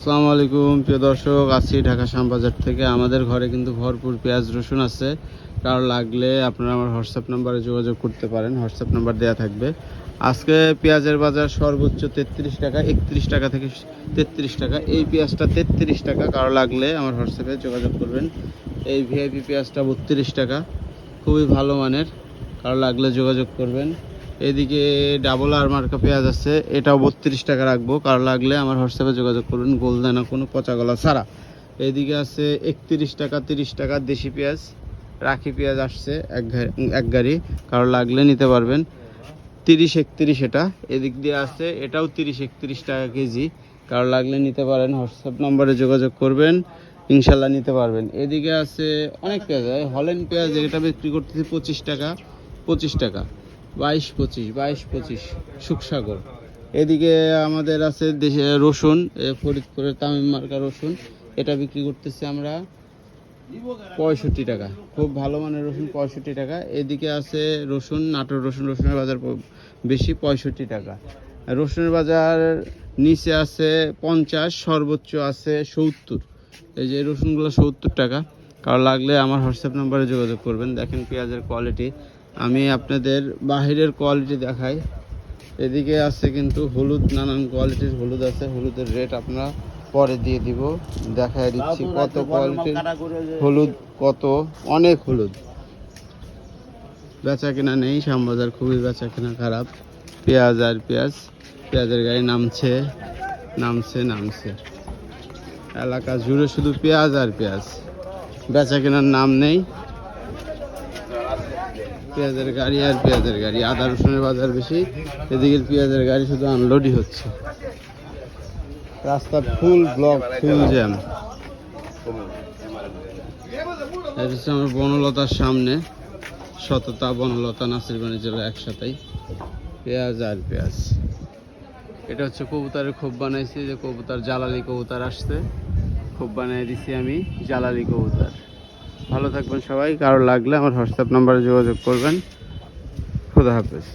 আসসালামু আলাইকুম প্রিয় দর্শক, আছি ঢাকা শ্যামবাজার থেকে। আমাদের ঘরে কিন্তু ভরপুর পেঁয়াজ রসুন আছে। কারো লাগলে আপনারা আমার হোয়াটসঅ্যাপ নাম্বারে যোগাযোগ করতে পারেন, হোয়াটসঅ্যাপ নাম্বার দেওয়া থাকবে। আজকে পেঁয়াজের বাজার সর্বোচ্চ 33 টাকা, 31 টাকা থেকে 33 টাকা। এই পেঁয়াজটা 33 টাকা, কারো লাগলে আমার হোয়াটসঅ্যাপে যোগাযোগ করবেন। এই ভিআইপি পেঁয়াজটা 32 টাকা, খুবই ভালো মানের, কারো লাগলে যোগাযোগ করবেন। এদিকে ডাবল আর মার্কা পেঁয়াজ আছে, এটাও 32 টাকা রাখবো, কারো লাগলে আমার হোয়াটসঅ্যাপে যোগাযোগ করবেন, গোলদানা কোনো পচা গলা ছাড়া। এদিকে আছে 31 টাকা, 30 টাকা দেশি পেঁয়াজ, রাখি পেঁয়াজ আসছে এক গাড়ি, কারো লাগলে নিতে পারবেন। 30-31 এটা। এদিক দিয়ে আছে, এটাও 30-31 টাকা কেজি, কারো লাগলে নিতে পারেন, হোয়াটসঅ্যাপ নম্বরে যোগাযোগ করবেন, ইনশাল্লাহ নিতে পারবেন। এদিকে আছে অনেক পেঁয়াজ, হল্যান্ড পেঁয়াজ, এটা বিক্রি করতেছি 25 টাকা, 25 টাকা, 22-25 সুখসাগর। এদিকে আমাদের আছে দেশে রসুন, ফরিদপুরের তামিম মার্কা রসুন, এটা বিক্রি করতেছি আমরা 65 টাকা, খুব ভালো মানের রসুন, 65 টাকা। এদিকে আছে রসুন, নাটোর রসুন, রসুনের বাজার বেশি, 65 টাকা। রসুনের বাজার নিচে আছে 50, সর্বোচ্চ আছে 70। এই যে রসুনগুলো 70 টাকা, কারো লাগলে আমার হোয়াটসঅ্যাপ নাম্বারে যোগাযোগ করবেন। দেখেন পেঁয়াজের কোয়ালিটি, আমি আপনাদের বাহিরের কোয়ালিটি দেখাই। এদিকে আছে কিন্তু হলুদ, নানান কোয়ালিটির হলুদ আছে, হলুদের রেট আপনারা পরে দিয়ে দিব, দেখায় দিচ্ছি কত কোয়ালিটির হলুদ, কত অনেক হলুদ। বেচা কেনা নেই, শ্যামবাজার খুবই বেচা কেনা খারাপ। পেঁয়াজ আর পেঁয়াজ, পেঁয়াজের গাড়ি নামছে নামছে নামছে, এলাকা জুড়ে শুধু পেঁয়াজ আর পেঁয়াজ, বেচা কেনার নাম নেই। পেঁয়াজের গাড়ি আর পেঁয়াজের গাড়ি, আদা রসুনের বাজার বেশি, এদিকে পেঁয়াজের গাড়ি শুধু আনলোডই হচ্ছে, রাস্তা ফুল ব্লক, ফুল জ্যাম। এটা হচ্ছে আমার বনলতার সামনে, সততা বনলতা নাসিরগঞ্জ জেলা একসাথেই, পেঁয়াজ আর পেঁয়াজ। এটা হচ্ছে কবুতরের খোপ বানাইছি, যে কবুতর জালালি কবুতর আসছে, খোপ বানিয়ে দিছি আমি, জালালি কবুতর। ভালো থাকবেন সবাই, কারো লাগলে আমার হোয়াটসঅ্যাপ নাম্বারে যোগাযোগ করবেন। খুদা হাফেজ।